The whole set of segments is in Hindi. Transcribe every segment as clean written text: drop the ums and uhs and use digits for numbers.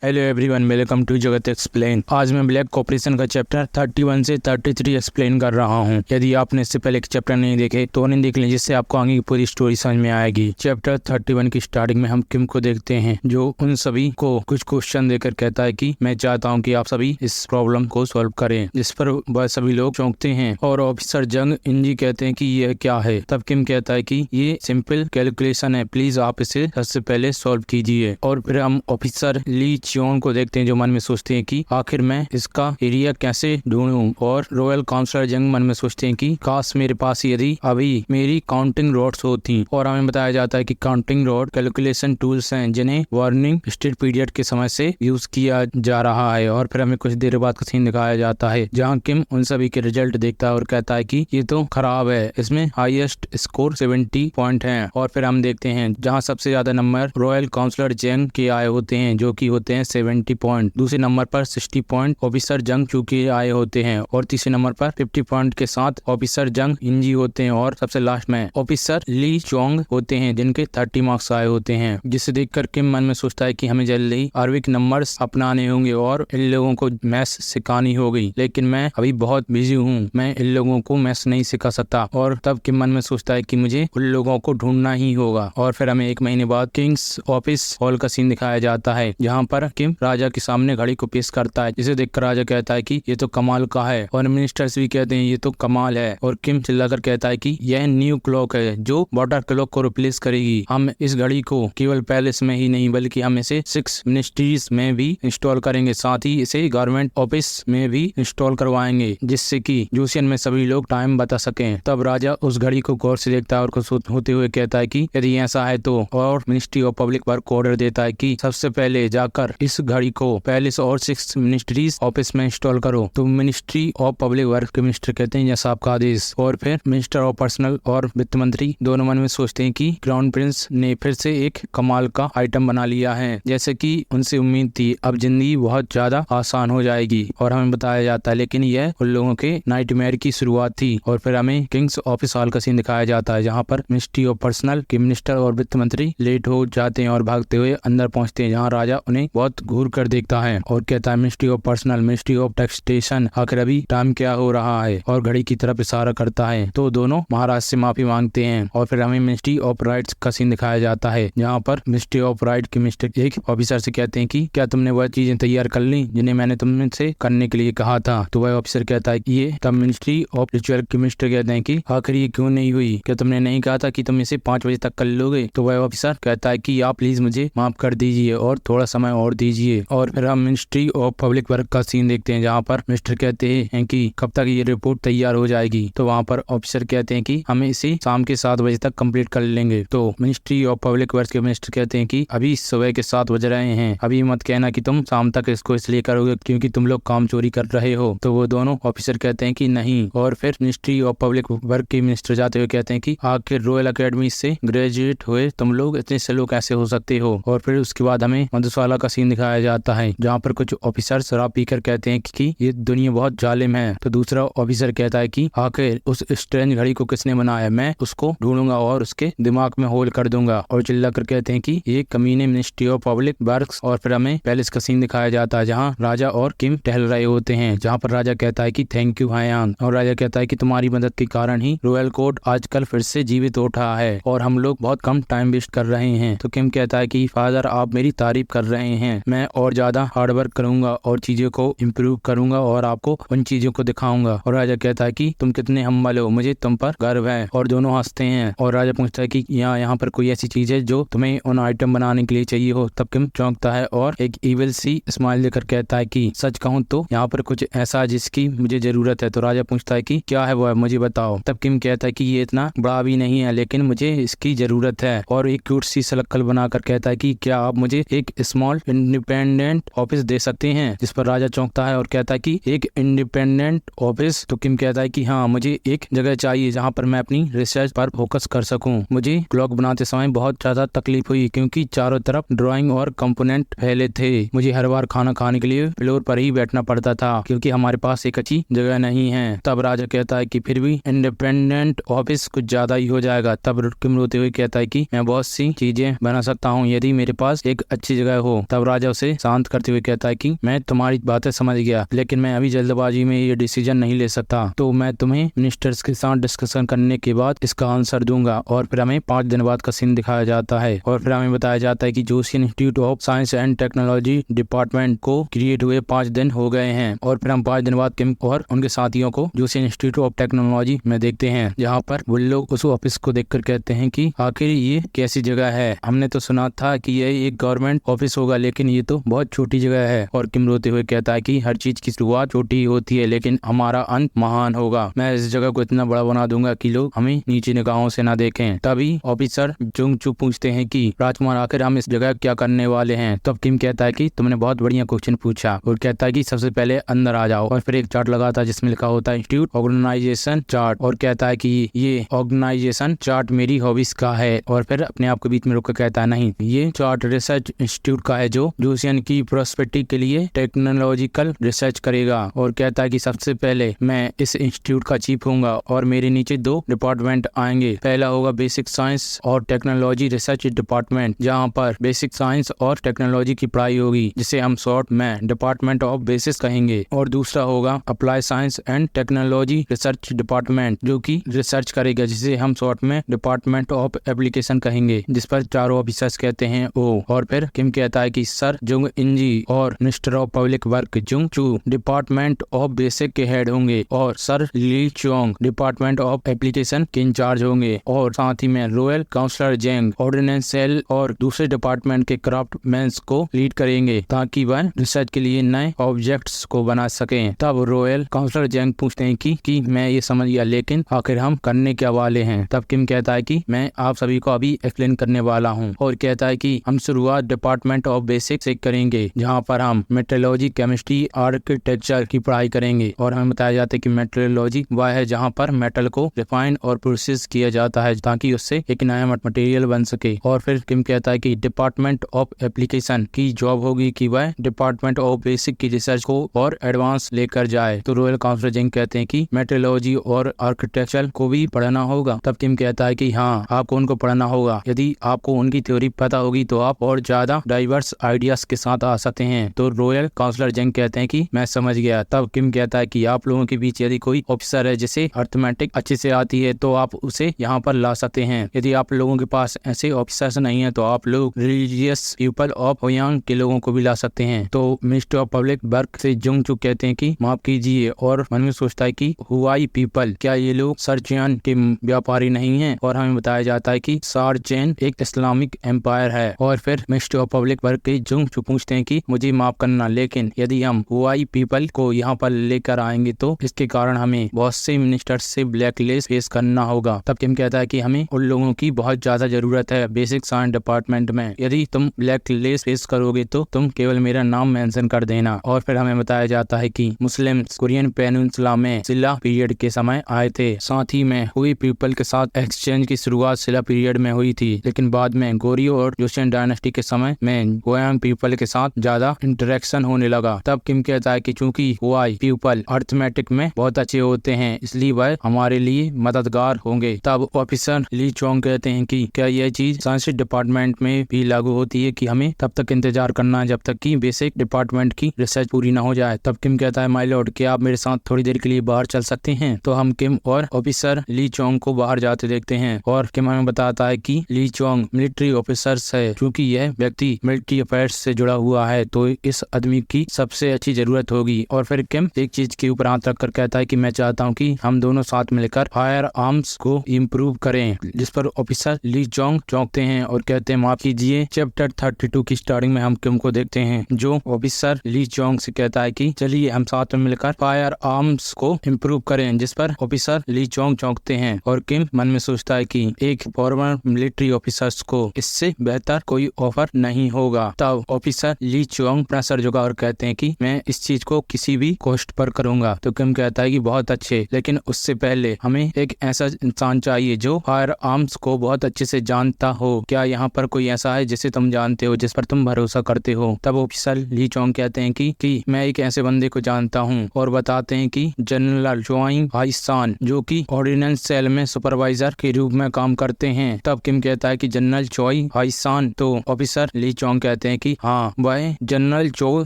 हेलो एवरीवन, वेलकम टू जगत एक्सप्लेन। आज मैं ब्लैक कॉर्पोरेशन का चैप्टर 31 से 33 एक्सप्लेन कर रहा हूं। यदि आपने इससे पहले एक चैप्टर नहीं देखे तो उन्हें देख लें, जिससे आपको आगे की पूरी स्टोरी समझ में आएगी। चैप्टर 31 की स्टार्टिंग में हम किम को देखते हैं, जो उन सभी को कुछ क्वेश्चन देकर कहता है कि मैं चाहता हूँ कि आप सभी इस प्रॉब्लम को सॉल्व करें, जिस पर वह सभी लोग चौंकते हैं और ऑफिसर जंग इंजी कहते हैं कि यह क्या है। तब किम कहता है कि ये सिंपल कैलकुलेशन है, प्लीज आप इसे सबसे पहले सॉल्व कीजिए। और फिर हम ऑफिसर ली चियोंग को देखते हैं, जो मन में सोचते हैं कि आखिर मैं इसका एरिया कैसे ढूंढूं। और रॉयल काउंसलर जंग मन में सोचते हैं कि काश मेरे पास यदि अभी मेरी काउंटिंग रॉड्स होती। और हमें बताया जाता है कि काउंटिंग रॉड कैलकुलेशन टूल्स हैं, जिन्हें वार्निंग स्टेट पीरियड के समय से यूज किया जा रहा है। और फिर हमें कुछ देर बाद का सीन दिखाया जाता है, जहाँ किम उन सभी के रिजल्ट देखता है और कहता है कि ये तो खराब है, इसमें हाईएस्ट स्कोर 70 पॉइंट है। और फिर हम देखते हैं जहाँ सबसे ज्यादा नंबर रॉयल काउंसलर जंग के आए होते हैं, जो कि होते हैं 70 पॉइंट। दूसरे नंबर पर 60 पॉइंट ऑफिसर जंग चू के आए होते हैं। और तीसरे नंबर पर 50 पॉइंट के साथ ऑफिसर जंग इंजी होते हैं। और सबसे लास्ट में ऑफिसर ली चोंग होते हैं, जिनके 30 मार्क्स आए होते हैं। जिसे देखकर किम मन में सोचता है कि हमें जल्दी अरबिक नंबर्स अपनाने होंगे और इन लोगों को मैथ्स सिखानी होगी, लेकिन मैं अभी बहुत बिजी हूँ, मैं इन लोगों को मैथ्स नहीं सिखा सकता। और तब किम मन में सोचता है कि मुझे उन लोगों को ढूंढना ही होगा। और फिर हमें 1 महीने बाद किंग्स ऑफिस हॉल का सीन दिखाया जाता है, जहाँ पर किम राजा के सामने घड़ी को पेश करता है, जिसे देखकर राजा कहता है कि ये तो कमाल का है। और मिनिस्टर्स भी कहते हैं ये तो कमाल है। और किम चिल्लाकर कहता है कि यह न्यू क्लॉक है, जो वाटर क्लॉक को रिप्लेस करेगी। हम इस घड़ी को केवल पैलेस में ही नहीं, बल्कि हम इसे 6 मिनिस्ट्रीज में भी इंस्टॉल करेंगे, साथ ही इसे गवर्नमेंट ऑफिस में भी इंस्टॉल करवाएंगे, जिससे कि जोशियन में सभी लोग टाइम बता सकें। तब राजा उस घड़ी को गौर से देखता है और खुश होते हुए कहता है कि यदि ऐसा है तो, और मिनिस्ट्री ऑफ पब्लिक वर्क को ऑर्डर देता है कि सबसे पहले जाकर इस घड़ी को पैलेस और 6 मिनिस्ट्रीज ऑफिस में इंस्टॉल करो। तो मिनिस्ट्री ऑफ पब्लिक वर्क के मिनिस्टर कहते हैं जैसा आपका आदेश। और फिर मिनिस्टर ऑफ पर्सनल और वित्त मंत्री दोनों मन में सोचते हैं कि क्राउन प्रिंस ने फिर से एक कमाल का आइटम बना लिया है, जैसे कि उनसे उम्मीद थी। अब जिंदगी बहुत ज्यादा आसान हो जाएगी। और हमें बताया जाता है लेकिन यह उन लोगों के नाइटमेयर की शुरुआत थी। और फिर हमें किंग्स ऑफिस हॉल का सीन दिखाया जाता है, जहाँ पर मिनिस्ट्री ऑफ पर्सनल के मिनिस्टर और वित्त मंत्री लेट हो जाते हैं और भागते हुए अंदर पहुंचते हैं, जहाँ राजा उन्हें बहुत घूर कर देखता है और कहता है ministry of personal, ministry of taxation, आखिर अभी टाइम क्या हो रहा है। और घड़ी की तरफ इशारा करता है। तो दोनों महाराज से माफी मांगते हैं। और फिर हमें मिनिस्ट्री ऑफ राइट्स का सीन दिखाया जाता है, जहाँ पर मिनिस्ट्री ऑफ राइट के मिनिस्टर एक ऑफिसर से कहते हैं कि क्या तुमने वह चीजें तैयार कर ली जिन्हें मैंने तुमसे करने के लिए कहा था। तो वह ऑफिसर कहता है कि ये। तब मिनिस्ट्री ऑफ रिचुअल के मिनिस्टर कहते हैं कि आखिर ये क्यों नहीं हुई, क्या तुमने नहीं कहा था कि तुम इसे 5 बजे तक कर लोगे। तो वह ऑफिसर कहता है कि आप प्लीज मुझे माफ कर दीजिए और थोड़ा समय और दीजिए। और फिर हम मिनिस्ट्री ऑफ पब्लिक वर्क का सीन देखते हैं, जहाँ पर मिनिस्टर कहते हैं कि कब तक ये रिपोर्ट तैयार हो जाएगी। तो वहाँ पर ऑफिसर कहते हैं कि हमें इसे शाम के 7 बजे तक कंप्लीट कर लेंगे। तो मिनिस्ट्री ऑफ पब्लिक वर्क के मिनिस्टर कहते हैं कि अभी सुबह के 7 बज रहे हैं, अभी मत कहना कि तुम शाम तक इसको इसलिए करोगे क्योंकि तुम लोग काम चोरी कर रहे हो। तो वो दोनों ऑफिसर कहते हैं कि नहीं। और फिर मिनिस्ट्री ऑफ पब्लिक वर्क के मिनिस्टर जाते हुए कहते हैं कि आखिर रॉयल अकेडमी से ग्रेजुएट हुए तुम लोग इतने स्लो कैसे हो सकते हो। और फिर उसके बाद हमें मधुशाला का सीन दिखाया जाता है, जहाँ पर कुछ ऑफिसर शराब पीकर कहते हैं कि ये दुनिया बहुत जालिम है। तो दूसरा ऑफिसर कहता है कि आखिर उस स्ट्रेंज घड़ी को किसने बनाया, मैं उसको ढूंढूंगा और उसके दिमाग में होल कर दूंगा। और चिल्ला कर कहते हैं कि ये कमीने मिनिस्ट्री ऑफ पब्लिक वर्क्स। और फिर हमें पैलेस का सीन दिखाया जाता है, जहाँ राजा और किम टहल रहे होते हैं, जहाँ पर राजा कहता है कि थैंक यू हायान। और राजा कहता है कि तुम्हारी मदद के कारण ही रॉयल कोर्ट आजकल फिर से जीवित उठा है और हम लोग बहुत कम टाइम वेस्ट कर रहे हैं। तो किम कहता है कि फादर आप मेरी तारीफ कर रहे हैं, मैं और ज्यादा हार्ड वर्क करूंगा और चीजों को इम्प्रूव करूंगा और आपको उन चीजों को दिखाऊंगा। और राजा कहता है कि तुम कितने हम्बल हो, मुझे तुम पर गर्व है। और दोनों हंसते हैं। और राजा पूछता है कि यहाँ पर कोई ऐसी चीज है जो तुम्हें उन आइटम बनाने के लिए चाहिए हो। तब किम चौंकता है और एक इविल सी स्माइल देकर कहता है कि सच कहूँ तो यहाँ पर कुछ ऐसा जिसकी मुझे जरूरत है। तो राजा पूछता है कि क्या है वो, मुझे बताओ। तब किम कहता है कि ये इतना बड़ा भी नहीं है, लेकिन मुझे इसकी जरूरत है। और एक क्यूट सी शक्ल बनाकर कहता है कि क्या आप मुझे एक स्मॉल इंडिपेंडेंट ऑफिस दे सकते हैं। जिस पर राजा चौंकता है और कहता है कि एक इंडिपेंडेंट ऑफिस। तो किम कहता है कि हाँ, मुझे एक जगह चाहिए जहाँ पर मैं अपनी रिसर्च पर फोकस कर सकूं। मुझे क्लॉक बनाते समय बहुत ज्यादा तकलीफ हुई क्योंकि चारों तरफ ड्राइंग और कंपोनेंट फैले थे। मुझे हर बार खाना खाने के लिए फ्लोर पर ही बैठना पड़ता था क्योंकि हमारे पास एक अच्छी जगह नहीं है। तब राजा कहता है कि फिर भी इंडिपेंडेंट ऑफिस कुछ ज्यादा ही हो जाएगा। तब किम रोते हुए कहता है कि मैं बहुत सी चीजें बना सकता हूँ यदि मेरे पास एक अच्छी जगह हो। तब राजा उसे शांत करते हुए कहता है कि मैं तुम्हारी बातें समझ गया, लेकिन मैं अभी जल्दबाजी में ये डिसीजन नहीं ले सकता, तो मैं तुम्हें मिनिस्टर्स के साथ डिस्कशन करने के बाद इसका आंसर दूंगा। और फिर हमें 5 दिन बाद का सीन दिखाया जाता है और फिर हमें बताया जाता है कि जोशियन institute of science and technology department को क्रिएट हुए 5 दिन हो गए हैं। और फिर हम 5 दिन बाद किम और उनके साथियों को जोशियन इंस्टीट्यूट ऑफ टेक्नोलॉजी में देखते हैं, जहाँ पर वो लोग उस ऑफिस को देखकर कहते हैं कि आखिर ये कैसी जगह है, हमने तो सुना था कि यह एक गवर्नमेंट ऑफिस होगा, लेकिन ये तो बहुत छोटी जगह है। और किम रोते हुए कहता है कि हर चीज की शुरुआत छोटी होती है, लेकिन हमारा अंत महान होगा। मैं इस जगह को इतना बड़ा बना दूंगा कि लोग हमें नीचे निगाहों से ना देखें। तभी ऑफिसर जुंग चू पूछते हैं कि राजकुमार आखिर हम इस जगह क्या करने वाले हैं। तब किम कहता है कि तुमने बहुत बढ़िया क्वेश्चन पूछा, और कहता है कि सबसे पहले अंदर आ जाओ। और फिर एक चार्ट लगाता है जिसमें लिखा होता है इंस्टीट्यूट ऑर्गेनाइजेशन चार्ट, और कहता है कि ये ऑर्गेनाइजेशन चार्ट मेरी हॉबीज का है। और फिर अपने आप के बीच में रुक कहता है नहीं, ये चार्ट रिसर्च इंस्टीट्यूट का है जो जोशियन की प्रोस्पेरिटी के लिए टेक्नोलॉजिकल रिसर्च करेगा। और कहता है कि सबसे पहले मैं इस इंस्टीट्यूट का चीफ होऊंगा और मेरे नीचे 2 डिपार्टमेंट आएंगे। पहला होगा बेसिक साइंस और टेक्नोलॉजी रिसर्च डिपार्टमेंट, जहां पर बेसिक साइंस और टेक्नोलॉजी की पढ़ाई होगी, जिसे हम शॉर्ट में डिपार्टमेंट ऑफ बेसिक्स कहेंगे। और दूसरा होगा apply science and technology research department, जो कि रिसर्च करेगा, जिसे हम शॉर्ट में डिपार्टमेंट ऑफ एप्लीकेशन कहेंगे, जिस पर चारों ऑफिसर्स कहते हैं ओ। और फिर किम कहता है कि सर जुंग इंजी और minister of public work Jung Chu department of basic के हेड होंगे, और sir Li Chong department of application के इंचार्ज होंगे। और साथ ही में royal counsellor Jeng ordinance cell और दूसरे डिपार्टमेंट के क्राफ्टमैन्स को लीड करेंगे, ताकि वह रिसर्च के लिए नए ऑब्जेक्ट्स को बना सकें। तब रॉयल काउंसलर जेंग पूछते हैं कि मैं ये समझ गया, लेकिन आखिर हम करने क्या वाले हैं। तब किम कहता है कि मैं आप सभी को अभी एक्सप्लेन करने वाला हूँ। और कहता है कि हम शुरुआत डिपार्टमेंट ऑफ बेसिक से करेंगे, जहाँ पर हम मेट्रोलॉजी, केमिस्ट्री, आर्किटेक्चर की पढ़ाई करेंगे। और हमें बताया जाता है कि मेट्रोलॉजी वह है जहाँ पर मेटल को रिफाइन और प्रोसेस किया जाता है, ताकि उससे एक नया मटेरियल बन सके। और फिर किम कहता है कि डिपार्टमेंट ऑफ एप्लीकेशन की जॉब होगी कि वह डिपार्टमेंट ऑफ बेसिक की रिसर्च को और एडवांस लेकर जाए। तो रॉयल काउंसलर जिंग कहते हैं कि मेट्रोलॉजी और आर्किटेक्चर को भी पढ़ना होगा। तब किम कहता है कि हाँ, आपको उनको पढ़ना होगा। यदि आपको उनकी थ्योरी पता होगी तो आप और ज्यादा डाइवर्स आइडियाज के साथ आ सकते हैं। तो रॉयल काउंसलर जिंग कहते हैं कि मैं समझ गया। तब किम कहता है कि आप लोगों के बीच यदि कोई ऑफिसर है जिसे अर्थमेटिक अच्छे से आती है, तो आप उसे यहाँ पर ला सकते हैं। यदि आप लोगों के पास ऐसे ऑफिसर्स नहीं है, तो आप लोग रिलीजियस पीपल ऑफ होयांग के लोगों को भी ला सकते हैं। तो मिनिस्टर ऑफ पब्लिक वर्क से जुंग चू कहते हैं कि माफ कीजिए, और मन में सोचता है कि हुआई पीपल, क्या ये लोग सरचैन के व्यापारी नहीं है। और हमें बताया जाता है कि सरचैन एक इस्लामिक एम्पायर है। और फिर मिनिस्टर ऑफ पब्लिक वर्क के जुंग चू पूछते हैं कि मुझे माफ करना, लेकिन यदि हम हुआई पीपल को यहाँ पर लेकर आएंगे तो इसके कारण हमें बहुत से मिनिस्टर्स से ब्लैकलिस्ट फेस करना होगा। तब किम कहता है कि हमें उन लोगों की बहुत ज्यादा जरूरत है बेसिक साइंस डिपार्टमेंट में। यदि तुम ब्लैकलिस्ट फेस करोगे तो तुम केवल मेरा नाम मेंशन कर देना। और फिर हमें बताया जाता है कि मुस्लिम कोरियन पेनिनसुला में सिला पीरियड के समय आए थे। साथ ही में हुई पीपल के साथ एक्सचेंज की शुरुआत सिला पीरियड में हुई थी, लेकिन बाद में गोरियो और जोशियन डायनेस्टी के समय में गोयांग पीपल के साथ ज्यादा इंटरेक्शन होने लगा। तब किम कहता है कि चूंकि हुआई पीपल अर्थमेटिक में बहुत अच्छे होते हैं, इसलिए वह हमारे लिए मददगार होंगे। तब ऑफिसर ली चोंग कहते हैं कि क्या यह चीज साइंस डिपार्टमेंट में भी लागू होती है कि हमें तब तक इंतजार करना है जब तक कि बेसिक डिपार्टमेंट की रिसर्च पूरी ना हो जाए। तब किम कहता है माय लॉर्ड, क्या आप मेरे साथ थोड़ी देर के लिए बाहर चल सकते हैं। तो हम किम और ऑफिसर ली चोंग को बाहर जाते देखते हैं। और किम हमें बताता है कि ली चोंग मिलिट्री ऑफिसर है, क्योंकि यह व्यक्ति मिलिट्री अफेयर्स से जुड़ा हुआ है, तो इस आदमी की सबसे अच्छी जरूरत होगी। और फिर किम एक चीज के ऊपर हाथ रखकर कहता है कि मैं चाहता हूँ कि हम दोनों साथ मिलकर फायर आर्म्स को इम्प्रूव करें, जिस पर ऑफिसर ली चोंग चौंकते हैं और कहते हैं माफ कीजिए। चैप्टर 32 की स्टार्टिंग में हम किम को देखते हैं, जो ऑफिसर ली चोंग से कहता है कि चलिए हम साथ में मिलकर फायर आर्म्स को इम्प्रूव करें, जिस पर ऑफिसर ली चोंग चौंकते हैं। और किम मन में सोचता है कि एक फॉर्मर मिलिट्री ऑफिसर्स को इससे बेहतर कोई ऑफर नहीं होगा। तब ऑफिसर ली चोंग अपना सर झुका और कहते हैं कि मैं इस चीज को किसी भी कॉस्ट पर करूंगा। तो किम कहता है कि बहुत अच्छे, लेकिन उससे पहले हमें एक ऐसा इंसान चाहिए जो फायर आर्म्स को बहुत अच्छे से जानता हो। क्या यहाँ पर कोई ऐसा है जिसे तुम जानते हो, जिस पर तुम भरोसा करते हो। तब ऑफिसर ली चोंग कहते हैं कि मैं एक ऐसे बंदे को जानता हूँ, और बताते हैं कि जनरल चोइंग हाईसान, जो कि ऑर्डिनेंस सेल में सुपरवाइजर के रूप में काम करते हैं। तब किम कहता है कि जनरल चोई हाईसान। तो ऑफिसर ली चोंग कहते हैं कि हाँ वह जनरल चो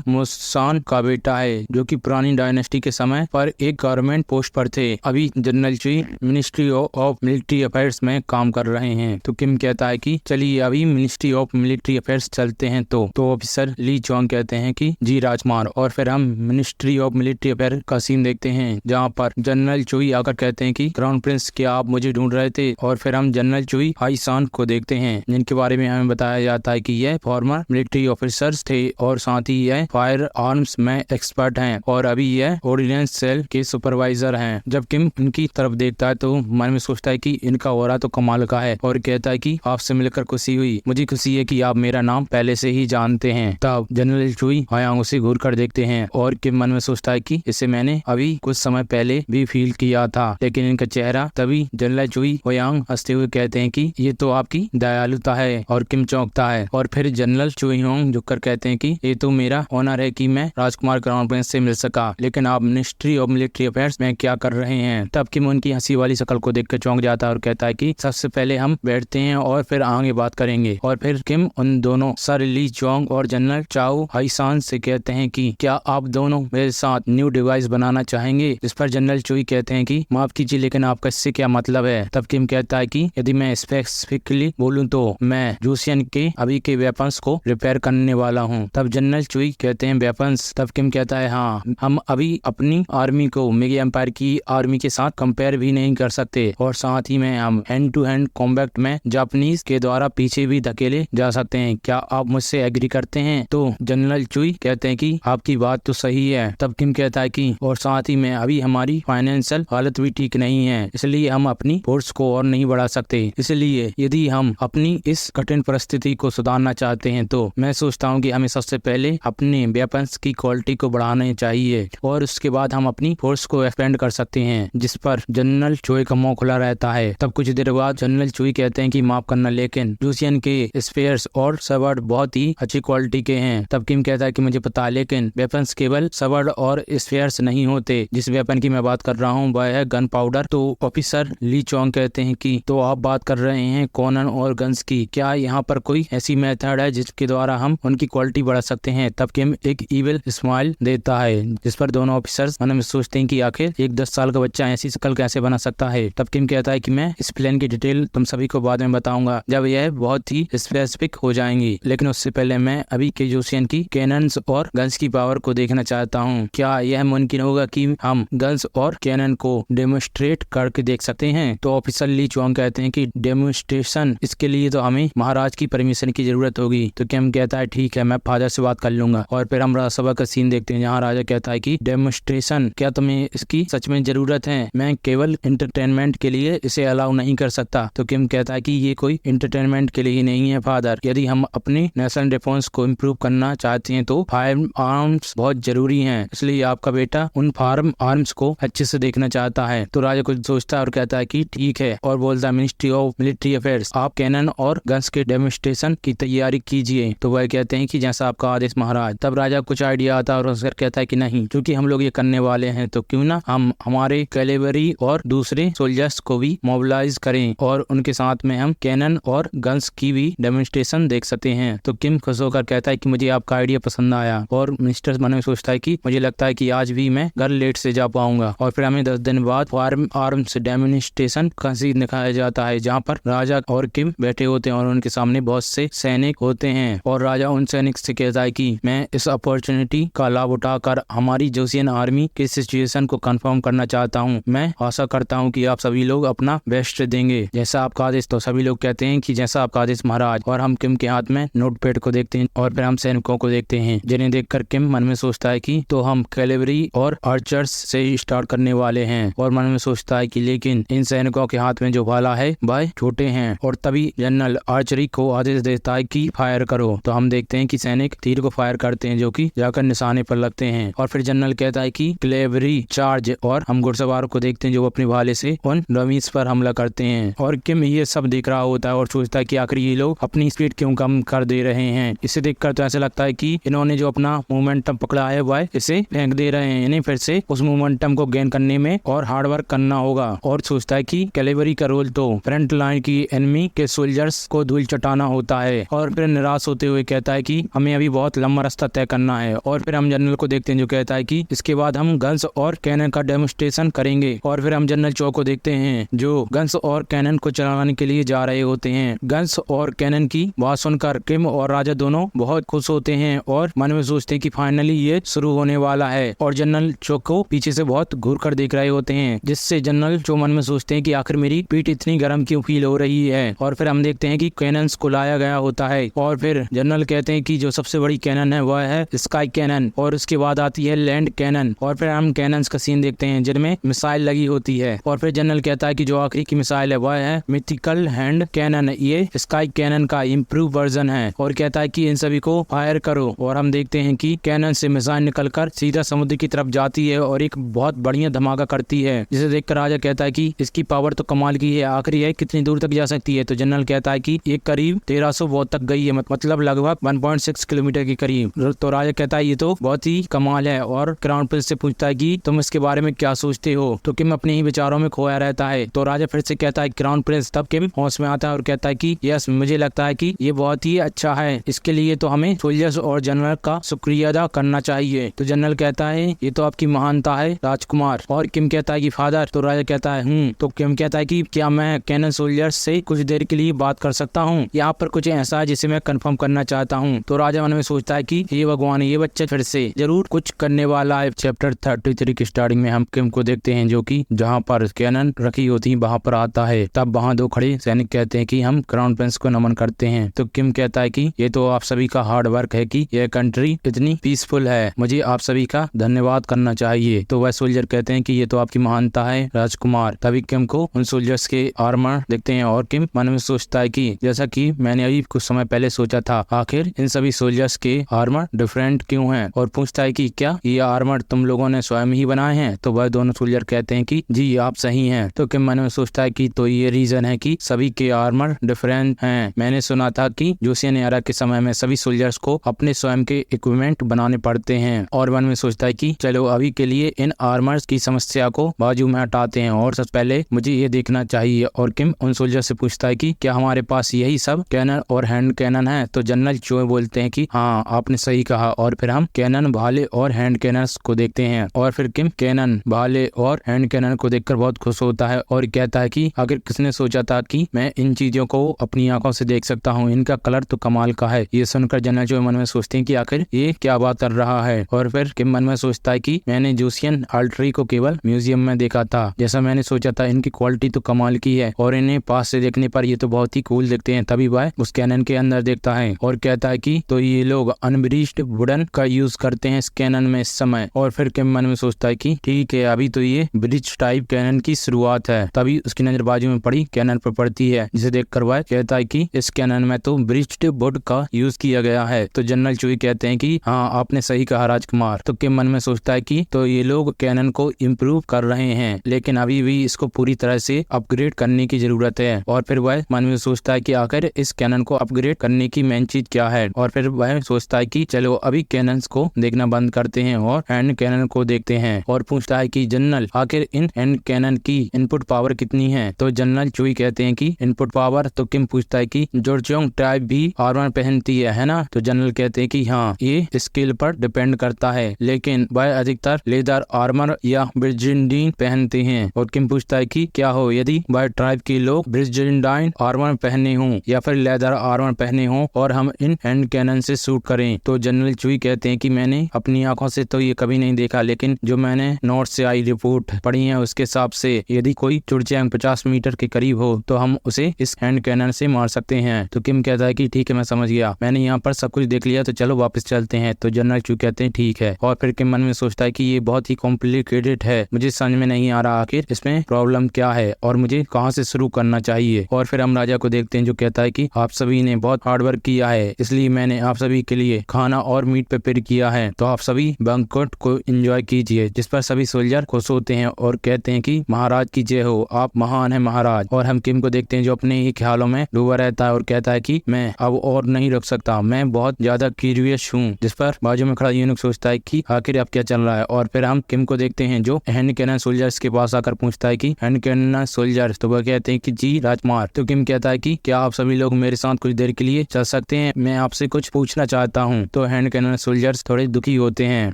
मुसान का बेटा है, जो कि पुरानी डायनेस्टी के समय पर एक गवर्नमेंट पोस्ट पर थे। अभी जनरल चुई मिनिस्ट्री ऑफ मिलिट्री अफेयर्स में काम कर रहे हैं। तो किम कहता है कि चलिए अभी मिनिस्ट्री ऑफ मिलिट्री अफेयर्स चलते हैं। तो ऑफिसर ली चोंग कहते हैं कि जी राजकुमार, और फिर हम मिनिस्ट्री ऑफ मिलिट्री अफेयर का सीन देखते हैं, जहाँ पर जनरल चुई आकर कहते हैं कि क्राउन प्रिंस क्या आप मुझे ढूंढ रहे थे। और फिर हम जनरल चुई हाई सान को देखते हैं, जिनके बारे में हमें बताया जाता है कि यह फॉर्मर मिलिट्री ऑफिसर्स थे और साथ ही यह फायर आर्म्स में एक्सपर्ट हैं और अभी यह ऑर्डिनेंस सेल के सुपरवाइजर हैं। जब किम इनकी तरफ देखता है तो मन में सोचता है कि इनका ऑरा तो कमाल का है, और कहता है कि आपसे मिलकर खुशी हुई, मुझे खुशी है कि आप मेरा नाम पहले से ही जानते हैं। तब जनरल चुई हायांग उसे घूर कर देखते हैं और किम मन में सोचता है कि इसे मैंने अभी कुछ समय पहले भी फील किया था, लेकिन इनका चेहरा। तभी जनरल चुई हायांग हंसते हुए कहते हैं कि ये तो आपकी दयालुता है, और किम चौंकता है। और फिर जनरल चुई होंग झुककर कहते हैं कि ये तो मेरा ऑनर है कि मैं राजकुमार क्राउन प्रिंस से मिल सका, लेकिन आप मिनिस्ट्री ऑफ मिलिट्री अफेयर्स में क्या कर रहे हैं। तब किम उनकी हंसी वाली शक्ल को देखकर चौंक जाता है और कहता है कि सबसे पहले हम बैठते हैं और फिर आगे बात करेंगे। और फिर किम उन दोनों सर ली चोंग और जनरल चाओ हाईसान से कहते हैं कि क्या आप दोनों मेरे साथ न्यू डिवाइस बनाना चाहेंगे। इस पर जनरल चुई कहते हैं कि माफ कीजिए, लेकिन आपका इससे क्या मतलब है। तब किम कहता है कि यदि मैं स्पेसिफिकली बोलूं तो मैं जूसियन के अभी के वेपन्स को रिपेयर करने वाला हूं। तब जनरल चुई कहते हैं वेपन्स। तब किम कहता है हाँ, हम अभी अपनी आर्मी को मेगा एम्पायर की आर्मी के साथ कंपेयर भी नहीं कर सकते, और साथ ही में हम हैंड टू हैंड कॉम्बैट में जापानीज के द्वारा पीछे भी धकेले जा सकते हैं। क्या आप मुझसे एग्री करते हैं। तो जनरल चुई कहते हैं कि आपकी बात तो सही है। तब किम कहता है कि और साथ ही में अभी हमारी फाइनेंशियल हालत भी ठीक नहीं है, इसलिए हम अपनी फोर्स को और नहीं बढ़ा सकते। इसलिए यदि हम अपनी इस कठिन परिस्थिति को सुधारना चाहते हैं तो मैं सोचता हूँ कि हमें सबसे पहले अपने वेपन्स की क्वालिटी को बढ़ाना चाहिए, और उसके बाद हम अपनी फोर्स को एक्सपेंड कर सकते हैं। जिस पर जनरल चुई का मुंह खुला रहता है। तब कुछ देर बाद जनरल चुई कहते हैं कि माफ करना, लेकिन जूसियन के स्पेयर्स और सवर्ड बहुत ही अच्छी क्वालिटी के हैं। तब किम कहता है कि मुझे पता है, लेकिन वेपन्स केवल सवर्ड और स्पेयर्स नहीं होते। जिस वेपन की मैं बात कर रहा हूँ वह है गन पाउडर। तो ऑफिसर ली चोंग कहते हैं कि तो आप बात कर रहे हैं कॉनन और गन्स की, क्या यहाँ पर कोई ऐसी मेथड है जिसके द्वारा हम उनकी क्वालिटी बढ़ा सकते हैं। तब किम एक इविल स्माइल देता है, जिस पर दोनों ऑफिसर्स मन में सोचते हैं कि आखिर एक 10 साल का बच्चा ऐसी शक्ल कैसे बना सकता है। तब किम कहता है कि मैं इस प्लान की डिटेल तुम सभी को बाद में बताऊंगा जब यह बहुत ही स्पेसिफिक हो जाएंगी, लेकिन उससे पहले मैं अभी के जूसियन की कैनन्स और गन्स की पावर को देखना चाहता हूँ। क्या यह मुमकिन होगा कि हम गन्स और कैनन को डेमोन्स्ट्रेट करके देख सकते हैं। तो ऑफिसर ली चोंग कहते हैं कि डेमोन्स्ट्रेशन, इसके लिए तो हमें महाराज की परमिशन की जरूरत होगी। तो किम कहता है ठीक है, मैं फादर से बात कर लूंगा। और फिर हम राजसभा का सीन देखते हैं, जहाँ राजा कहता है कि डेमोन्स्ट्रेशन, क्या तुम्हें इसकी सच में जरूरत है। मैं केवल एंटरटेनमेंट के लिए इसे अलाउ नहीं कर सकता। तो किम कहता है कि ये कोई एंटरटेनमेंट के लिए नहीं है फादर, यदि हम अपने नेशनल डिफेंस को इम्प्रूव करना चाहते हैं तो फायर आर्म्स बहुत जरूरी हैं, इसलिए आपका बेटा उन फायर आर्म्स को अच्छे से देखना चाहता है। तो राजा कुछ सोचता है और कहता है कि ठीक है, और बोलता है मिनिस्ट्री ऑफ मिलिट्री अफेयर्स, आप कैनन और गन्स के डेमोन्स्ट्रेशन की तैयारी कीजिए। तो वह कहते हैं कि जैसा आपका आदेश महाराज। तब राजा कुछ आइडिया आता है और उसका कहता है कि नहीं, क्योंकि हम लोग ये करने वाले हैं तो क्यों ना हम हमारे कैलेवरी और दूसरे सोल्जर्स को भी मोबिलाइज करें, और उनके साथ में हम कैनन और गन्स की भी डेमोन्स्ट्रेशन देख सकते हैं। तो किम खुश होकर कहता है कि मुझे आपका आइडिया पसंद आया, और मिनिस्टर मन में सोचता है कि मुझे लगता है कि आज भी मैं घर लेट से जा पाऊंगा। और फिर हमें 10 दिन बाद फायर आर्म्स डेमोन्स्ट्रेशन का सीन दिखाया जाता है, जहाँ पर राजा और किम बैठे होते हैं और उनके सामने बहुत से सैनिक होते हैं, और राजा उन सैनिक से कहता है कि मैं इस अपॉर्चुनिटी का लाभ उठाकर हमारी जोसियन आर्मी की सिचुएशन को कंफर्म करना चाहता हूं। मैं आशा करता हूं कि आप सभी लोग अपना बेस्ट देंगे, जैसा आपका आदेश। तो सभी लोग कहते हैं कि जैसा आपका आदेश महाराज। और हम किम के हाथ में नोटपैड को देखते हैं, और फिर हम सैनिकों को देखते हैं, जिन्हें देखकर किम मन में सोचता है कि तो हम कैलेवरी और आर्चर्स से स्टार्ट करने वाले हैं। और मन में सोचता है कि लेकिन इन सैनिकों के हाथ में जो भाला है वह छोटे हैं। और तभी जनरल आर्चरी को आदेश देता है कि फायर करो। तो हम देखते हैं कि सैनिक तीर को फायर करते हैं, जो कि जाकर निशाने पर लगते हैं। और फिर जनरल कहता है कि कैलेवरी चार्ज, और हम घुड़सवारों को देखते हैं जो अपने भाले से उन डमीज पर हमला करते हैं। और किम ये सब देख रहा होता है और सोचता है कि आखिर ये लोग अपनी स्पीड क्यों कम कर दे रहे हैं। इसे देखकर तो ऐसा लगता है कि इन्होंने जो अपना मोमेंटम पकड़ा है वह इसे फेंक दे रहे हैं। इन्हें फिर से उस मोमेंटम को गेन करने में और हार्ड वर्क करना होगा। और सोचता है कि कैलेवरी का रोल तो फ्रंट लाइन की एनिमी के सोल्जर्स को धूल चटाना होता है। और फिर निराश होते हुए कहता है कि हमें अभी बहुत लंबा रास्ता तय करना है। और फिर हम जनरल को देखते हैं जो कहता है कि इसके बाद हम गन्स और कैनन का डेमोन्स्ट्रेशन करेंगे। और फिर हम जनरल चो को देखते हैं जो गन्स और कैनन को चलाने के लिए जा रहे होते हैं। गन्स और कैनन की बात सुनकर किम और राजा दोनों बहुत खुश होते हैं और मन में सोचते हैं कि फाइनली ये शुरू होने वाला है। और जनरल चो को पीछे से बहुत घूर कर देख रहे होते हैं, जिससे जनरल चो मन में सोचते हैं कि आखिर मेरी पीठ इतनी गर्म क्यों फील हो रही है। और फिर हम देखते हैं कि कैनन्स को लाया गया होता है। और फिर जनरल कहते हैं कि जो सबसे बड़ी कैनन है वह है स्काई कैनन, और उसके बाद आती है लैंड कैनन। और फिर हम कैनन्स का सीन देखते हैं जिनमें मिसाइल लगी होती है। और फिर जनरल कहता है कि जो आखिरी की मिसाइल है वह है मिथिकल हैंड कैनन, ये स्काई कैनन का इम्प्रूव वर्जन है। और कहता है कि इन सभी को फायर करो। और हम देखते हैं कि कैनन से मिसाइल निकलकर सीधा समुद्र की तरफ जाती है और एक बहुत बढ़िया धमाका करती है, जिसे देखकर राजा कहता है कि इसकी पावर तो कमाल की है, आखिर यह कितनी दूर तक जा सकती है। तो जनरल कहता है कि ये करीब 1300 वॉट तक गई है, मतलब लगभग 1.6 किलोमीटर के करीब। तो राजा कहता है ये तो बहुत ही कमाल है। और क्राउन प्रिंस से पूछता है कि तुम इसके बारे में क्या सोचते हो। तो किम अपने ही विचारों में खोया रहता है। तो राजा फिर से कहता है क्राउन प्रिंस। तब किम होश में आता है और कहता है कि यस, मुझे लगता है कि ये बहुत ही अच्छा है, इसके लिए तो हमें सोल्जर्स और जनरल का शुक्रिया अदा करना चाहिए। तो जनरल कहता है ये तो आपकी महानता है राजकुमार। और किम कहता है कि फादर। तो राजा कहता है तो किम कहता है कि क्या मैं कैनन सोल्जर्स से कुछ देर के लिए बात कर सकता हूँ। यहाँ पर कुछ ऐसा है जिसे मैं कंफर्म करना चाहता हूँ। तो राजा मन में सोचता है कि ये भगवान, ये बच्चा फिर से जरूर कुछ करने वाला है। चैप्टर 33 की स्टार्टिंग में हम किम को देखते हैं जो कि जहाँ पर कैनन रखी होती है वहाँ पर आता है। तब वहाँ दो खड़े सैनिक कहते हैं कि हम क्राउन प्रिंस को नमन करते हैं। तो किम कहता है कि ये तो आप सभी का हार्ड वर्क है कि यह कंट्री इतनी पीसफुल है, मुझे आप सभी का धन्यवाद करना चाहिए। तो वह सोल्जर कहते हैं कि ये तो आपकी महानता है राजकुमार। तभी किम को उन सोल्जर्स के आर्मर देखते हैं और किम मन में सोचता है कि जैसा कि मैंने अभी कुछ समय पहले सोचा था, आखिर इन सभी सोल्जर्स के आर्मर डिफरेंट क्यों हैं। और पूछता है कि क्या ये आर्मर तुम लोगों ने स्वयं ही बनाए हैं। तो वह दोनों सोल्जर कहते हैं कि जी आप सही हैं। तो किम मन में सोचता है कि तो ये रीजन है कि सभी के आर्मर डिफरेंट हैं। मैंने सुना था कि जोशियन एरा के समय में सभी सोल्जर्स को अपने स्वयं के इक्विपमेंट बनाने पड़ते हैं। और मन में सोचता है कि चलो अभी के लिए इन आर्मर्स की समस्या को बाजू में हटाते हैं और सबसे पहले मुझे ये देखना चाहिए। और किम उन सोल्जर से पूछता है कि क्या हमारे पास यही सब कैनन और हैंड कैनन है। तो जनरल चो बोलते हैं कि हाँ आपने सही कहा। और फिर हम कैनन, भाले और हैंड कैनन्स को देखते हैं। और फिर किम कैनन, भाले और हैंड कैनन को देखकर बहुत खुश होता है और कहता है कि आखिर किसने सोचा था कि मैं इन चीजों को अपनी आंखों से देख सकता हूँ, इनका कलर तो कमाल का है। ये सुनकर जनरल चो मन में सोचते हैं कि आखिर ये क्या बात कर रहा है। और फिर किम मन में सोचता है कि मैंने जोशियन आर्टरी को केवल म्यूजियम में देखा था, जैसा मैंने सोचा था इनकी क्वालिटी तो कमाल की है और इन्हें पास से देखने पर ये तो बहुत ही कूल दिखते हैं। तभी वह उस कैनन के अंदर देखता है और कहता है कि तो ये लोग अनब्रीच्ड वुडन का यूज करते हैं इस कैनन में इस समय। और फिर किम मन में सोचता है कि ठीक है, अभी तो ये ब्रिज टाइप कैनन की शुरुआत है। तभी उसकी नजर बाजू में पड़ी कैनन पर पड़ती है, जिसे देखकर वह कहता है कि इस कैनन में तो ब्रिज्ड वुड का यूज किया गया है। तो जनरल चुई कहते हैं कि हाँ आपने सही कहा राजकुमार। तो किम मन में सोचता है कि तो ये लोग कैनन को इम्प्रूव कर रहे हैं, लेकिन अभी भी इसको पूरी तरह से अपग्रेड करने की जरूरत है। और फिर वह मन में सोचता है कि आखिर इस कैनन को अपग्रेड करने की मेन चीज क्या है। और फिर वह सोचता है कि चलो अभी कैनन्स को देखना बंद करते हैं और हैंड कैनन को देखते हैं। और पूछता है कि जनरल आखिर इन हैंड कैनन की इनपुट पावर कितनी है। तो जनरल चुई कहते हैं कि इनपुट पावर। तो किम पूछता है कि जोरचोंग टाइप भी आर्मर पहनती है ना। तो जनरल कहते हैं कि हाँ ये स्किल पर डिपेंड करता है, लेकिन वह अधिकतर लेदर आर्मर या ब्रिजडाइन पहनते हैं। और किम पूछता है कि क्या हो यदि वह ट्राइब के लोग ब्रिजडाइन आर्मर पहने हों या फिर लेदर आर्मर पहने हों और हम इन हैंड कैनन से शूट करें। तो जनरल चुई कहते हैं कि मैंने अपनी आंखों से तो ये कभी नहीं देखा, लेकिन जो मैंने नॉर्थ से आई रिपोर्ट पढ़ी है उसके हिसाब से यदि कोई चुड़चैंग 50 मीटर के करीब हो तो हम उसे इस हैंड कैनन से मार सकते हैं। तो किम कहता है कि ठीक है मैं समझ गया, मैंने यहाँ पर सब कुछ देख लिया, तो चलो वापस चलते हैं। तो जनरल चुई कहते हैं ठीक है। और फिर किम मन में सोचता है कि ये बहुत ही कॉम्प्लिकेटेड है, मुझे समझ में नहीं आ रहा आखिर इसमें प्रॉब्लम क्या है और मुझे कहाँ से शुरू करना चाहिए। और फिर हम राजा को देखते हैं जो कहता है कि आप सभी ने बहुत हार्ड वर्क किया है, इसलिए मैंने आप सभी के लिए खाना और मीट प्रिपेयर किया है, तो आप सभी बैंक्वेट को एंजॉय कीजिए। जिस पर सभी सोल्जर खुश होते हैं और कहते हैं कि महाराज की जय हो, आप महान है महाराज। और हम किम को देखते हैं जो अपने ही ख्यालों में डूबा रहता है और कहता है कि मैं अब और नहीं रुक सकता, मैं बहुत ज्यादा क्यूरियस हूँ। जिस पर बाजू में खड़ा यूनुक सोचता है कि आखिर अब क्या चल रहा है। और फिर हम किम को देखते हैं जो हैंड कैनन सोल्जर्स के पास आकर पूछता है कि हैंड कैनन सोल्जर्स। तो वह कहते हैं कि जी राजकुमार। तो किम कहता है कि क्या आप सभी लोग मेरे साथ कुछ देर के लिए चल सकते हैं, मैं आपसे कुछ पूछना चाहता हूँ। तो हैंड कैनन सोल्जर्स थोड़े दुखी होते हैं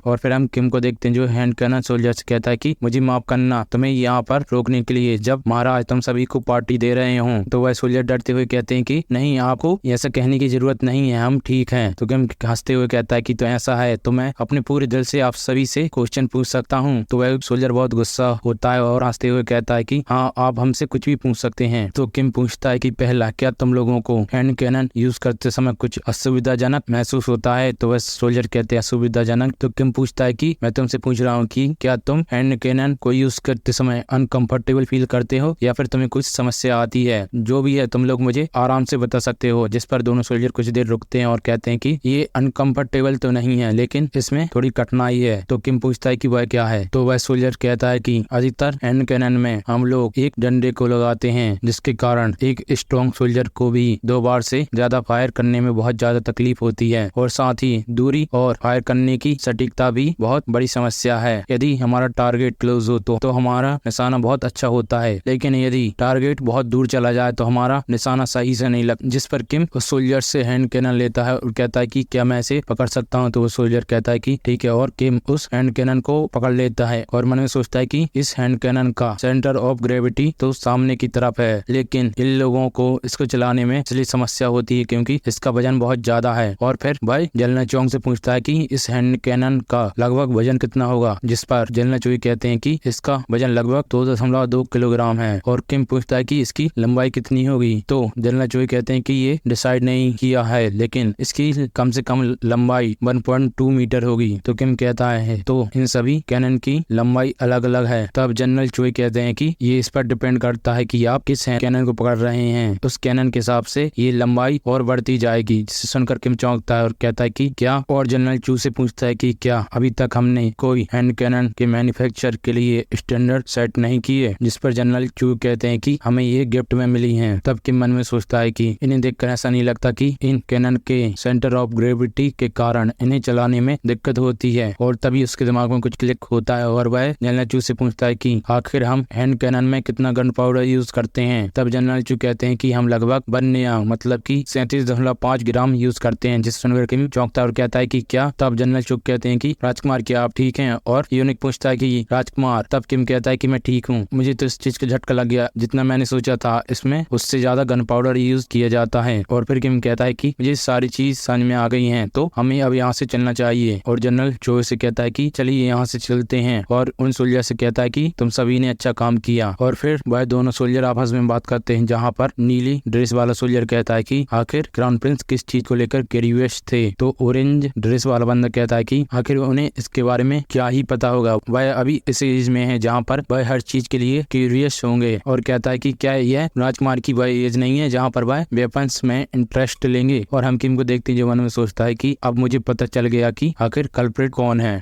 और फिर हम किम को देखते हैं जो हैंड कैनन सोल्जर्स कहता है कि मुझे माफ करना, तुम्हें यहाँ पर रोकने के लिए, जब महाराज तुम सभी को पार्टी दे रहे हो। तो वह सोल्जर डरते हुए कहते हैं कि नहीं, आपको ऐसा कहने की जरूरत नहीं है, हम ठीक हैं। तो किम हंसते हुए कहता है कि तो ऐसा है तो मैं अपने पूरे दिल से आप सभी से क्वेश्चन पूछ सकता हूँ। तो वह सोल्जर बहुत गुस्सा होता है और हंसते हुए कहता है कि हाँ, आप हमसे कुछ भी पूछ सकते हैं। तो किम पूछता है कि पहला, क्या तुम लोगों को हैंड कैनन यूज करते समय कुछ असुविधाजनक महसूस होता है? तो वह सोल्जर कहते हैं असुविधाजनक। तो किम पूछता है कि मैं तुमसे पूछ रहा हूँ कि क्या तुम हैंड कैनन को यूज करते समय अनकंफर्टेबल फील करते हो या फिर तुम्हें कुछ समस्या आती है? जो भी है तुम लोग मुझे आराम से बता सकते हो। जिस पर दोनों सोल्जर कुछ देर रुकते हैं और कहते हैं कि ये अनकंफर्टेबल तो नहीं है, लेकिन इसमें थोड़ी कठिनाई है। तो किम पूछता है कि वह क्या है? तो वह सोल्जर कहता है कि अधिकतर हैंड कैनन में हम लोग एक डंडे को लगाते हैं, जिसके कारण एक स्ट्रॉन्ग सोल्जर को भी 2 बार से ज्यादा फायर करने में बहुत ज्यादा तकलीफ होती है और साथ ही दूरी और फायर करने की सटीकता भी बहुत बड़ी समस्या है। यदि हमारा टारगेट क्लोज हो तो हमारा निशाना बहुत अच्छा होता है, लेकिन यदि टारगेट बहुत दूर चला जाए तो हमारा निशाना सही से नहीं लगता। जिस पर किम उस सोल्जर से हैंड कैनन लेता है और कहता है कि क्या मैं इसे पकड़ सकता हूँ? तो वो सोल्जर कहता है कि ठीक है, और किम उस हैंड कैनन को पकड़ लेता है और मन में सोचता है कि इस हैंड कैनन का सेंटर ऑफ ग्रेविटी तो सामने की तरफ है, लेकिन इन लोगों को इसको चलाने में इसलिए समस्या होती है क्योंकि इसका वजन बहुत ज्यादा है। और फिर भाई जलना चौंग से पूछता है कि इस हैंड कैनन का लगभग वजन कितना होगा? जिस पर जलना चोई कहते हैं कि इसका वजन लगभग 2.2 किलोग्राम है। और किम पूछता है कि इसकी लंबाई कितनी होगी? तो जलना चोई कहते हैं कि ये डिसाइड नहीं किया है, लेकिन इसकी कम से कम लंबाई 1.2 मीटर होगी। तो किम कहता है तो इन सभी कैनन की लंबाई अलग अलग है। तब जनरल चोई कहते हैं कि ये इस पर डिपेंड करता है कि आप किस कैनन को पकड़ रहे हैं, उस कैनन के हिसाब से ये लंबाई और बढ़ती जाएगी। जिसे सुनकर किम चौंकता है और कहता है कि क्या? और जनरल चू से पूछता है कि क्या अभी तक हमने कोई हैंड कैनन के मैन्युफैक्चर के लिए स्टैंडर्ड सेट नहीं किए? जिस पर जनरल चू कहते हैं कि हमें ये गिफ्ट में मिली हैं। तब किम मन में सोचता है कि इन्हें देखकर ऐसा नहीं लगता कि इन कैनन के सेंटर ऑफ ग्रेविटी के कारण इन्हें चलाने में दिक्कत होती है। और तभी उसके दिमाग में कुछ क्लिक होता है और वह जनरल चू से पूछता है कि आखिर हम हैंड कैनन में कितना गन पाउडर यूज करते हैं? तब जनरल चू कहते हैं कि हम लगभग बनने मतलब कि 37.5 ग्राम यूज करते हैं। जिस सुनकर किम चौंकता और कहता है कि क्या? तब जनरल चू कहते हैं कि राजकुमार क्या आप ठीक हैं? और यूनिक पूछता है कि राजकुमार? तब किम कहता है कि मैं ठीक हूँ, मुझे तो इस चीज का झटका लग गया, जितना मैंने सोचा था इसमें उससे ज्यादा गन पाउडर यूज किया जाता है। और फिर किम कहता है कि मुझे सारी चीज समझ में आ गई है, तो हमें अब यहाँ से चलना चाहिए। और जनरल चो से कहता है कि चलिए यहाँ से चलते हैं। और उन सोल्जर से कहता है कि तुम सभी ने अच्छा काम किया। और फिर वह दोनों सोल्जर आपस में बात करते हैं, जहाँ पर नीली ड्रेस वाला सोल्जर कहता है कि आखिर क्राउन प्रिंस किस चीज को लेकर क्यूरियस थे? तो ऑरेंज ड्रेस वाला बंदा कहता है कि आखिर उन्हें इसके बारे में क्या ही पता होगा, वह अभी इस एज में है जहाँ पर वह हर चीज के लिए क्यूरियस होंगे। और कहता है कि क्या यह राजकुमार की वह एज नहीं है जहाँ पर वह वेपन्स में इंटरेस्ट लेंगे? और हम किम को देखते हैं जो मन में सोचता है कि अब मुझे पता चल गया कि आखिर कल्प्रिट कौन है।